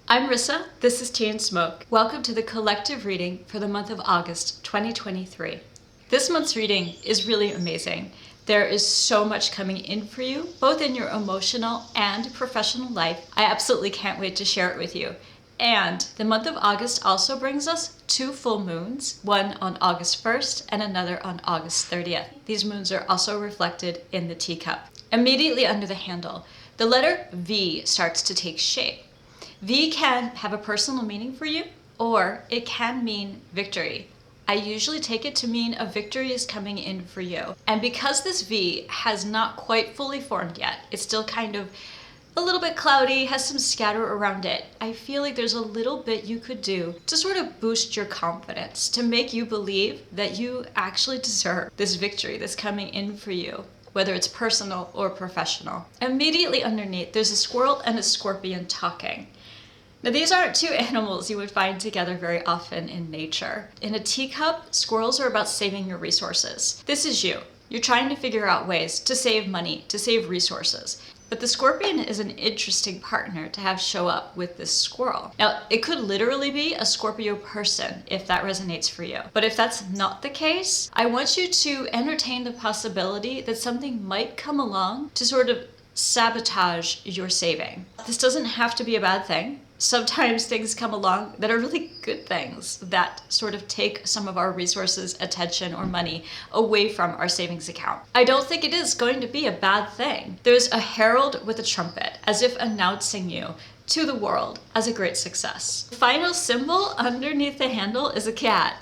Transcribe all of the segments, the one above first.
I'm Rissa, this is Tea and Smoke. Welcome to the collective reading for the month of August 2023. This month's reading is really amazing. There is so much coming in for you, both in your emotional and professional life. I absolutely can't wait to share it with you. And the month of August also brings us two full moons, one on August 1st and another on August 30th. These moons are also reflected in the teacup. Immediately under the handle, the letter V starts to take shape. V can have a personal meaning for you, or it can mean victory. I usually take it to mean a victory is coming in for you. And because this V has not quite fully formed yet, it's still kind of a little bit cloudy, has some scatter around it, I feel like there's a little bit you could do to sort of boost your confidence, to make you believe that you actually deserve this victory that's coming in for you, whether it's personal or professional. Immediately underneath, there's a squirrel and a scorpion talking. Now, these aren't two animals you would find together very often in nature. In a teacup, squirrels are about saving your resources. This is you. You're trying to figure out ways to save money, to save resources. But the scorpion is an interesting partner to have show up with this squirrel. Now, it could literally be a Scorpio person if that resonates for you. But if that's not the case, I want you to entertain the possibility that something might come along to sort of sabotage your saving. This doesn't have to be a bad thing. Sometimes things come along that are really good things that sort of take some of our resources, attention, or money away from our savings account. I don't think it is going to be a bad thing. There's a herald with a trumpet, as if announcing you to the world as a great success. The final symbol underneath the handle is a cat,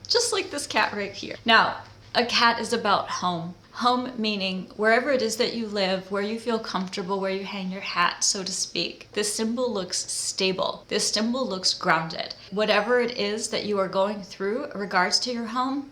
just like this cat right here. Now, a cat is about home. Home meaning wherever it is that you live, where you feel comfortable, where you hang your hat, so to speak. This symbol looks stable. This symbol looks grounded. Whatever it is that you are going through in regards to your home,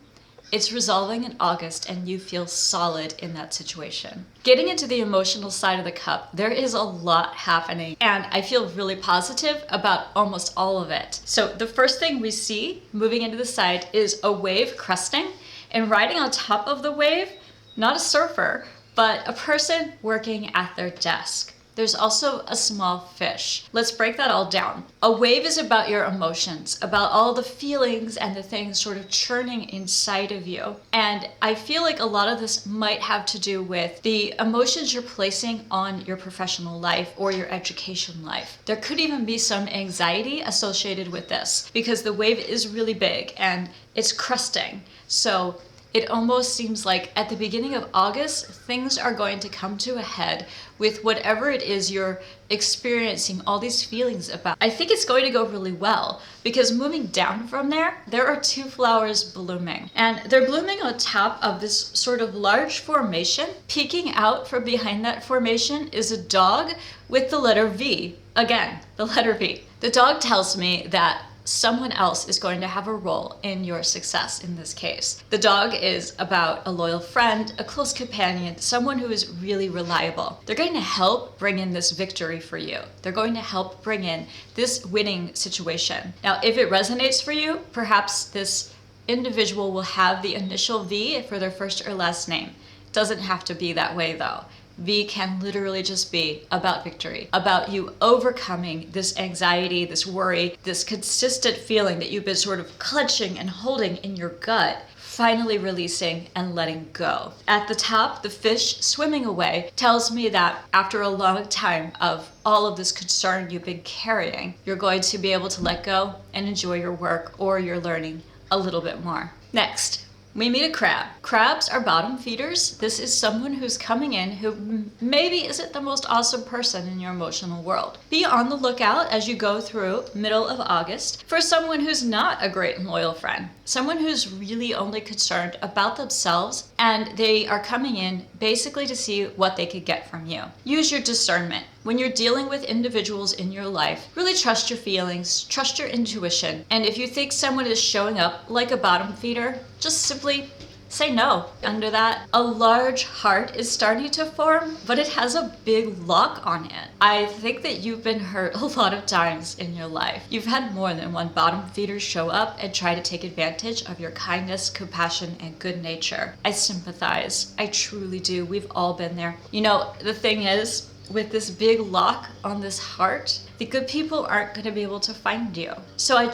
it's resolving in August and you feel solid in that situation. Getting into the emotional side of the cup, there is a lot happening and I feel really positive about almost all of it. So the first thing we see moving into the side is a wave cresting, and riding on top of the wave, not a surfer, but a person working at their desk. There's also a small fish. Let's break that all down. A wave is about your emotions, about all the feelings and the things sort of churning inside of you. And I feel like a lot of this might have to do with the emotions you're placing on your professional life or your education life. There could even be some anxiety associated with this because the wave is really big and it's cresting. So it almost seems like at the beginning of August, things are going to come to a head with whatever it is you're experiencing all these feelings about. I think it's going to go really well because moving down from there, there are two flowers blooming. And they're blooming on top of this sort of large formation. Peeking out from behind that formation is a dog with the letter V. Again, the letter V. The dog tells me that someone else is going to have a role in your success in this case. The dog is about a loyal friend, a close companion, someone who is really reliable. They're going to help bring in this victory for you. They're going to help bring in this winning situation. Now, if it resonates for you, perhaps this individual will have the initial V for their first or last name. It doesn't have to be that way though. V can literally just be about victory, about you overcoming this anxiety, this worry, this consistent feeling that you've been sort of clutching and holding in your gut, finally releasing and letting go. At the top, the fish swimming away tells me that after a long time of all of this concern you've been carrying, you're going to be able to let go and enjoy your work or your learning a little bit more. Next, we meet a crab. Crabs are bottom feeders. This is someone who's coming in who maybe isn't the most awesome person in your emotional world. Be on the lookout as you go through middle of August for someone who's not a great and loyal friend. Someone who's really only concerned about themselves and they are coming in basically to see what they could get from you. Use your discernment. When you're dealing with individuals in your life, really trust your feelings, trust your intuition, and if you think someone is showing up like a bottom feeder, just simply say no. Under that, a large heart is starting to form, but it has a big lock on it. I think that you've been hurt a lot of times in your life. You've had more than one bottom feeder show up and try to take advantage of your kindness, compassion, and good nature. I sympathize. I truly do. We've all been there. You know, the thing is, with this big lock on this heart, the good people aren't going to be able to find you. So I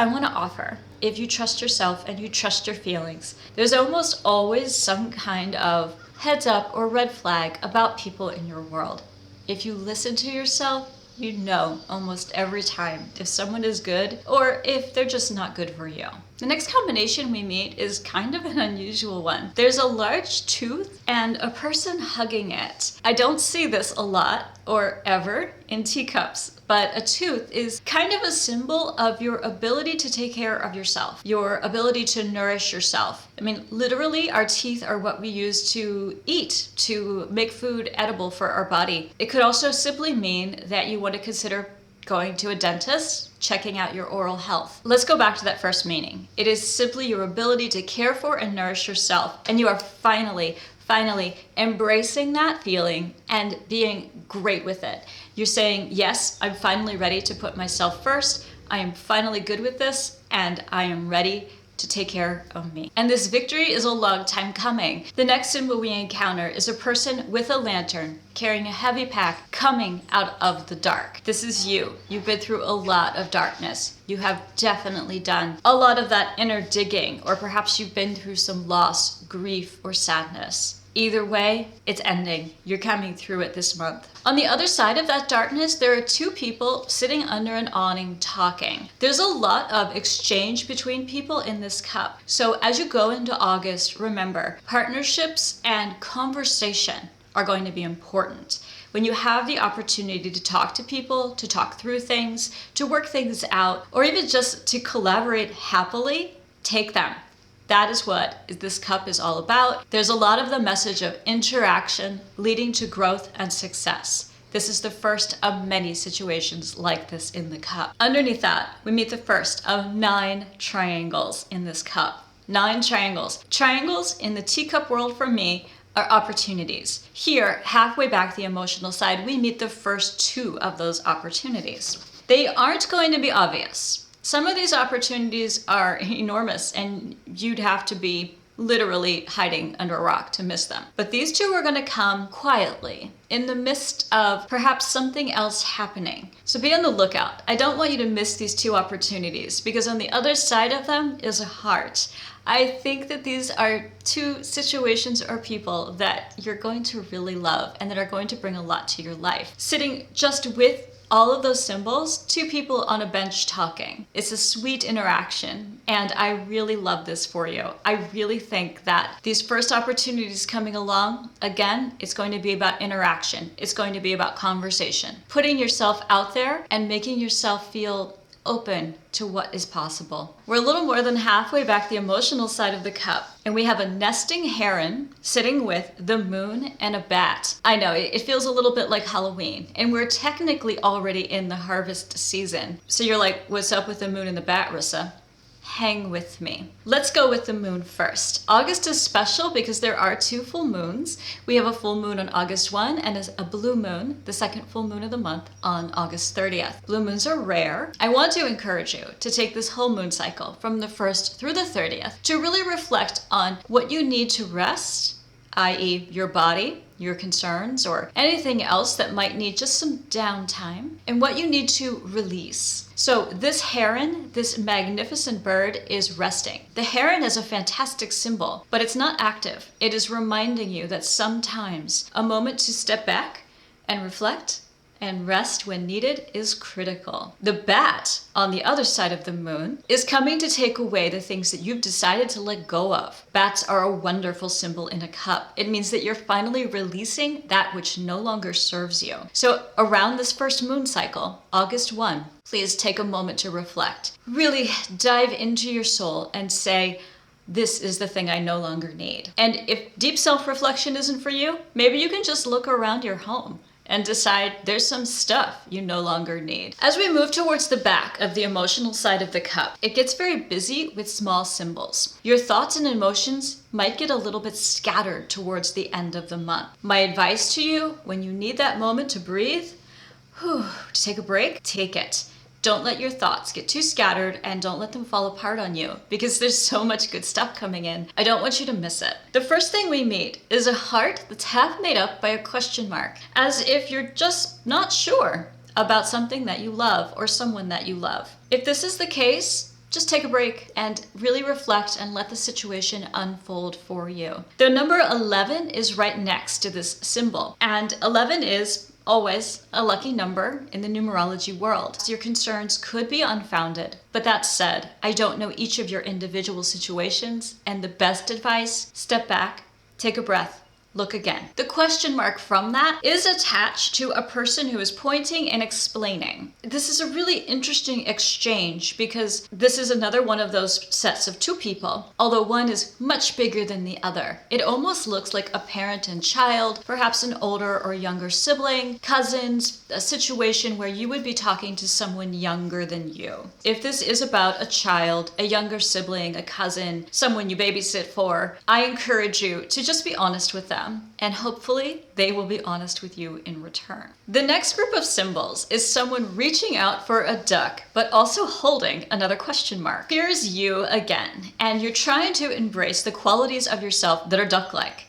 want to offer, if you trust yourself and you trust your feelings, there's almost always some kind of heads up or red flag about people in your world. If you listen to yourself, you know almost every time if someone is good or if they're just not good for you. The next combination we meet is kind of an unusual one. There's a large tooth and a person hugging it. I don't see this a lot or ever in teacups, but a tooth is kind of a symbol of your ability to take care of yourself, your ability to nourish yourself. I mean, literally, our teeth are what we use to eat, to make food edible for our body. It could also simply mean that you want to consider going to a dentist, checking out your oral health. Let's go back to that first meaning. It is simply your ability to care for and nourish yourself, and you are finally embracing that feeling and being great with it. You're saying, yes, I'm finally ready to put myself first. I am finally good with this, and I am ready to take care of me. And this victory is a long time coming. The next symbol we encounter is a person with a lantern carrying a heavy pack coming out of the dark. This is you. You've been through a lot of darkness. You have definitely done a lot of that inner digging, or perhaps you've been through some loss, grief, or sadness. Either way, it's ending. You're coming through it this month. On the other side of that darkness, there are two people sitting under an awning talking. There's a lot of exchange between people in this cup. So as you go into August, remember, partnerships and conversation are going to be important. When you have the opportunity to talk to people, to talk through things, to work things out, or even just to collaborate happily, take them. That is what this cup is all about. There's a lot of the message of interaction leading to growth and success. This is the first of many situations like this in the cup. Underneath that, we meet the first of 9 triangles in this cup. 9 triangles. Triangles in the teacup world for me are opportunities. Here, halfway back the emotional side, we meet the first 2 of those opportunities. They aren't going to be obvious. Some of these opportunities are enormous and you'd have to be literally hiding under a rock to miss them. But these 2 are going to come quietly in the midst of perhaps something else happening. So be on the lookout. I don't want you to miss these 2 opportunities because on the other side of them is a heart. I think that these are 2 situations or people that you're going to really love and that are going to bring a lot to your life. Sitting just with all of those symbols, 2 people on a bench talking. It's a sweet interaction, and I really love this for you. I really think that these first opportunities coming along, again, it's going to be about interaction. It's going to be about conversation. Putting yourself out there and making yourself feel open to what is possible. We're a little more than halfway back the emotional side of the cup, and we have a nesting heron sitting with the moon and a bat. I know, it feels a little bit like Halloween, and we're technically already in the harvest season. So you're like, what's up with the moon and the bat, Rissa? Hang with me. Let's go with the moon first. August is special because there are 2 full moons. We have a full moon on August 1 and a blue moon, the second full moon of the month, on August 30th. Blue moons are rare. I want to encourage you to take this whole moon cycle from the 1st through the 30th to really reflect on what you need to rest, i.e. your body, your concerns, or anything else that might need just some downtime, and what you need to release. So this heron, this magnificent bird, is resting. The heron is a fantastic symbol, but it's not active. It is reminding you that sometimes a moment to step back and reflect and rest when needed is critical. The bat, on the other side of the moon, is coming to take away the things that you've decided to let go of. Bats are a wonderful symbol in a cup. It means that you're finally releasing that which no longer serves you. So around this first moon cycle, August 1, please take a moment to reflect. Really dive into your soul and say, this is the thing I no longer need. And if deep self-reflection isn't for you, maybe you can just look around your home and decide there's some stuff you no longer need. As we move towards the back of the emotional side of the cup, it gets very busy with small symbols. Your thoughts and emotions might get a little bit scattered towards the end of the month. My advice to you, when you need that moment to breathe, to take a break, take it. Don't let your thoughts get too scattered and don't let them fall apart on you because there's so much good stuff coming in. I don't want you to miss it. The first thing we meet is a heart that's half made up by a question mark, as if you're just not sure about something that you love or someone that you love. If this is the case, just take a break and really reflect and let the situation unfold for you. The number 11 is right next to this symbol, and 11 is always a lucky number in the numerology world. Your concerns could be unfounded, but that said, I don't know each of your individual situations, and the best advice, step back, take a breath, look again. The question mark from that is attached to a person who is pointing and explaining. This is a really interesting exchange because this is another one of those sets of two people, although one is much bigger than the other. It almost looks like a parent and child, perhaps an older or younger sibling, cousins, a situation where you would be talking to someone younger than you. If this is about a child, a younger sibling, a cousin, someone you babysit for, I encourage you to just be honest with them. And hopefully they will be honest with you in return. The next group of symbols is someone reaching out for a duck, but also holding another question mark. Here's you again, and you're trying to embrace the qualities of yourself that are duck-like.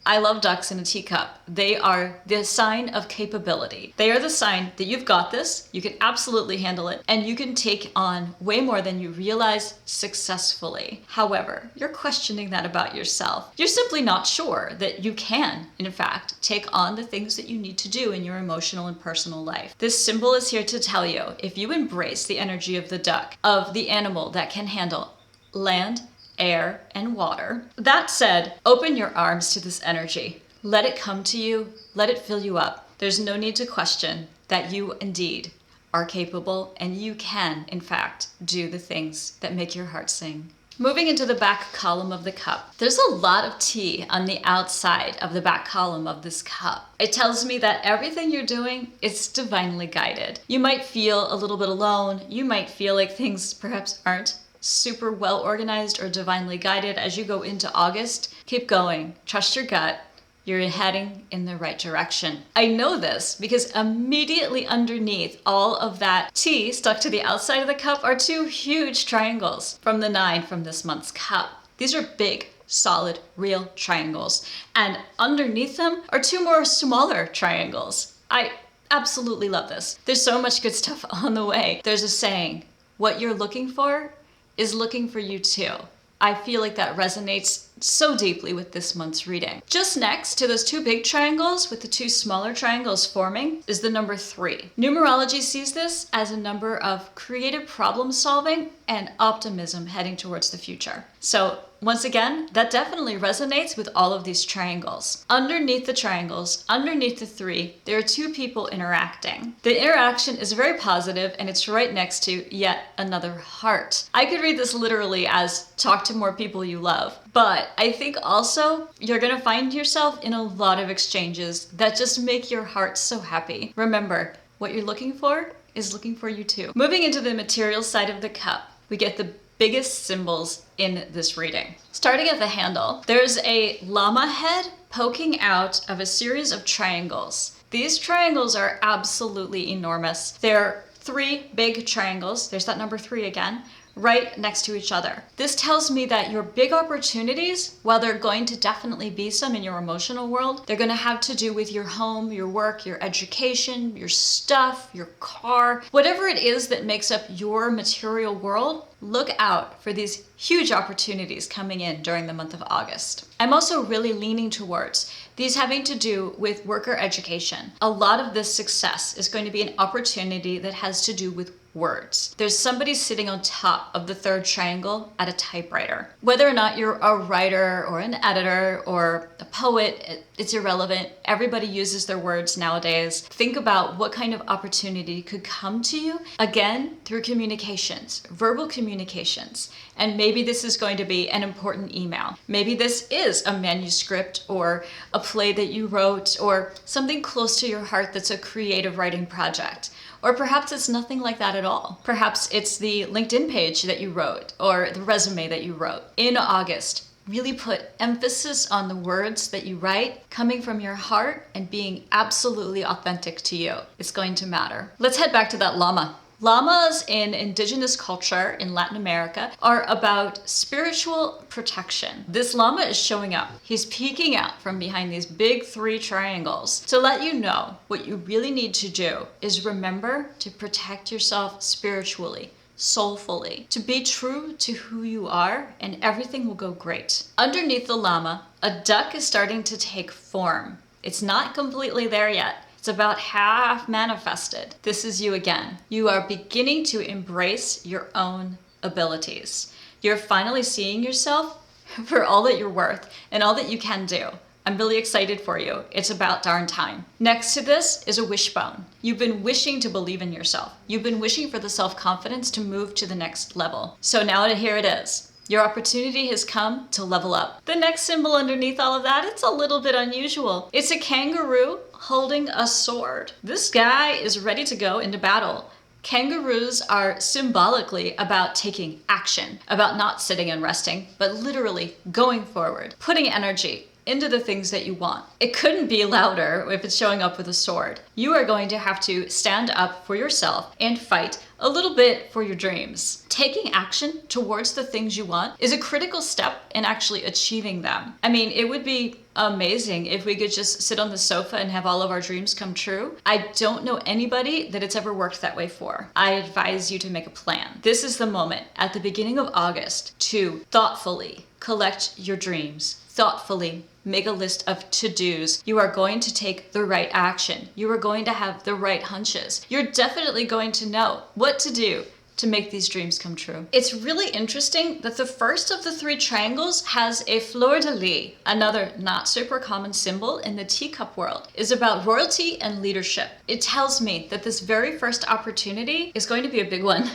I love ducks in a teacup. They are the sign of capability. They are the sign that you've got this, you can absolutely handle it, and you can take on way more than you realize successfully. However, you're questioning that about yourself. You're simply not sure that you can, in fact, take on the things that you need to do in your emotional and personal life. This symbol is here to tell you, if you embrace the energy of the duck, of the animal that can handle land, air, and water. That said, open your arms to this energy. Let it come to you. Let it fill you up. There's no need to question that you indeed are capable and you can, in fact, do the things that make your heart sing. Moving into the back column of the cup, there's a lot of tea on the outside of the back column of this cup. It tells me that everything you're doing is divinely guided. You might feel a little bit alone. You might feel like things perhaps aren't super well organized or divinely guided as you go into August. Keep going. Trust your gut. You're heading in the right direction. I know this because immediately underneath all of that tea stuck to the outside of the cup are two huge triangles from the 9 from this month's cup. These are big, solid, real triangles. And underneath them are two more smaller triangles. I absolutely love this. There's so much good stuff on the way. There's a saying, what you're looking for is looking for you too. I feel like that resonates so deeply with this month's reading. Just next to those two big triangles with the two smaller triangles forming is the number 3. Numerology sees this as a number of creative problem solving and optimism heading towards the future. So once again, that definitely resonates with all of these triangles. Underneath the triangles, underneath the 3, there are two people interacting. The interaction is very positive and it's right next to yet another heart. I could read this literally as talk to more people you love, but I think also you're gonna find yourself in a lot of exchanges that just make your heart so happy. Remember, what you're looking for is looking for you too. Moving into the material side of the cup, we get the biggest symbols in this reading. Starting at the handle, there's a llama head poking out of a series of triangles. These triangles are absolutely enormous. They're 3 big triangles, there's that number 3 again, right next to each other. This tells me that your big opportunities, while they're going to definitely be some in your emotional world, they're going to have to do with your home, your work, your education, your stuff, your car, whatever it is that makes up your material world. Look out for these huge opportunities coming in during the month of August. I'm also really leaning towards these having to do with worker education. A lot of this success is going to be an opportunity that has to do with words. There's somebody sitting on top of the 3rd triangle at a typewriter. Whether or not you're a writer or an editor or a poet, it's irrelevant. Everybody uses their words nowadays. Think about what kind of opportunity could come to you, again, through communications, verbal communications. And maybe this is going to be an important email. Maybe this is a manuscript or a play that you wrote or something close to your heart that's a creative writing project. Or perhaps it's nothing like that at all. Perhaps it's the LinkedIn page that you wrote or the resume that you wrote. In August, really put emphasis on the words that you write coming from your heart and being absolutely authentic to you. It's going to matter. Let's head back to that llama. Llamas in indigenous culture in Latin America are about spiritual protection. This llama is showing up. He's peeking out from behind these big 3 triangles to let you know what you really need to do is remember to protect yourself spiritually, soulfully, to be true to who you are, and everything will go great. Underneath the llama, a duck is starting to take form. It's not completely there yet. It's about half manifested. This is you again. You are beginning to embrace your own abilities. You're finally seeing yourself for all that you're worth and all that you can do. I'm really excited for you. It's about darn time. Next to this is a wishbone. You've been wishing to believe in yourself. You've been wishing for the self-confidence to move to the next level. So now here it is. Your opportunity has come to level up. The next symbol underneath all of that, it's a little bit unusual. It's a kangaroo holding a sword. This guy is ready to go into battle. Kangaroos are symbolically about taking action, about not sitting and resting, but literally going forward, putting energy into the things that you want. It couldn't be louder if it's showing up with a sword. You are going to have to stand up for yourself and fight a little bit for your dreams. Taking action towards the things you want is a critical step in actually achieving them. I mean, it would be amazing if we could just sit on the sofa and have all of our dreams come true. I don't know anybody that it's ever worked that way for. I advise you to make a plan. This is the moment at the beginning of August to thoughtfully collect your dreams, thoughtfully make a list of to-dos. You are going to take the right action. You are going to have the right hunches. You're definitely going to know what to do to make these dreams come true. It's really interesting that the first of the 3 triangles has a fleur-de-lis, another not super common symbol in the teacup world, is about royalty and leadership. It tells me that this very first opportunity is going to be a big one.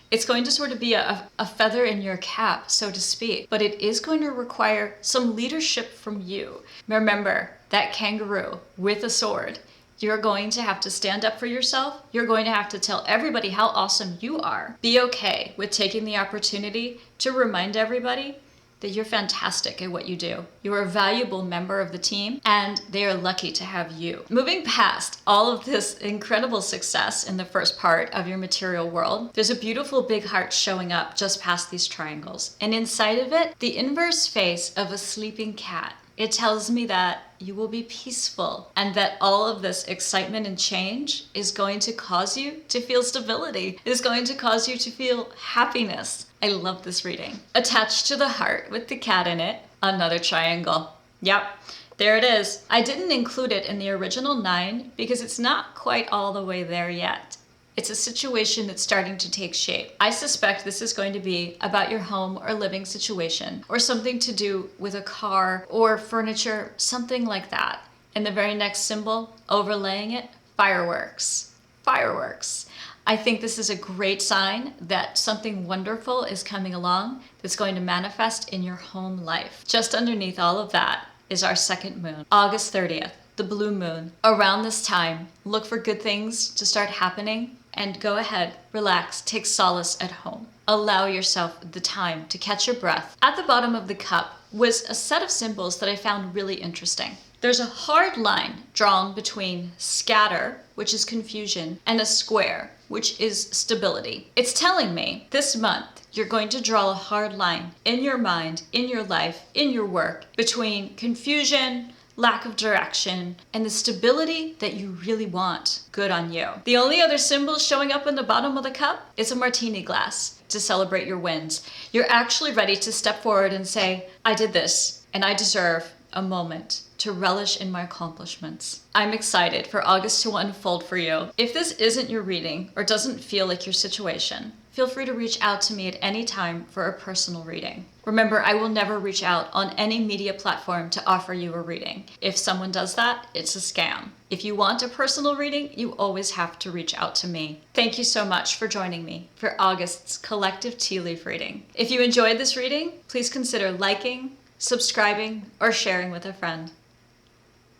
It's going to sort of be a feather in your cap, so to speak, but it is going to require some leadership from you. Remember, that kangaroo with a sword. You're going to have to stand up for yourself. You're going to have to tell everybody how awesome you are. Be okay with taking the opportunity to remind everybody that you're fantastic at what you do. You're a valuable member of the team, and they are lucky to have you. Moving past all of this incredible success in the first part of your material world, there's a beautiful big heart showing up just past these triangles. And inside of it, the inverse face of a sleeping cat. It tells me that you will be peaceful and that all of this excitement and change is going to cause you to feel stability. It is going to cause you to feel happiness. I love this reading. Attached to the heart with the cat in it, another triangle. Yep, there it is. I didn't include it in the original 9 because it's not quite all the way there yet. It's a situation that's starting to take shape. I suspect this is going to be about your home or living situation, or something to do with a car or furniture, something like that. And the very next symbol, overlaying it, fireworks. Fireworks. I think this is a great sign that something wonderful is coming along that's going to manifest in your home life. Just underneath all of that is our second moon, August 30th, the blue moon. Around this time, look for good things to start happening. And go ahead, relax, take solace at home. Allow yourself the time to catch your breath. At the bottom of the cup was a set of symbols that I found really interesting. There's a hard line drawn between scatter, which is confusion, and a square, which is stability. It's telling me this month you're going to draw a hard line in your mind, in your life, in your work, between confusion, lack of direction, and the stability that you really want. Good on you. The only other symbol showing up in the bottom of the cup is a martini glass to celebrate your wins. You're actually ready to step forward and say, I did this, and I deserve a moment to relish in my accomplishments. I'm excited for August to unfold for you. If this isn't your reading or doesn't feel like your situation, feel free to reach out to me at any time for a personal reading. Remember, I will never reach out on any media platform to offer you a reading. If someone does that, it's a scam. If you want a personal reading, you always have to reach out to me. Thank you so much for joining me for August's collective tea leaf reading. If you enjoyed this reading, please consider liking, subscribing, or sharing with a friend.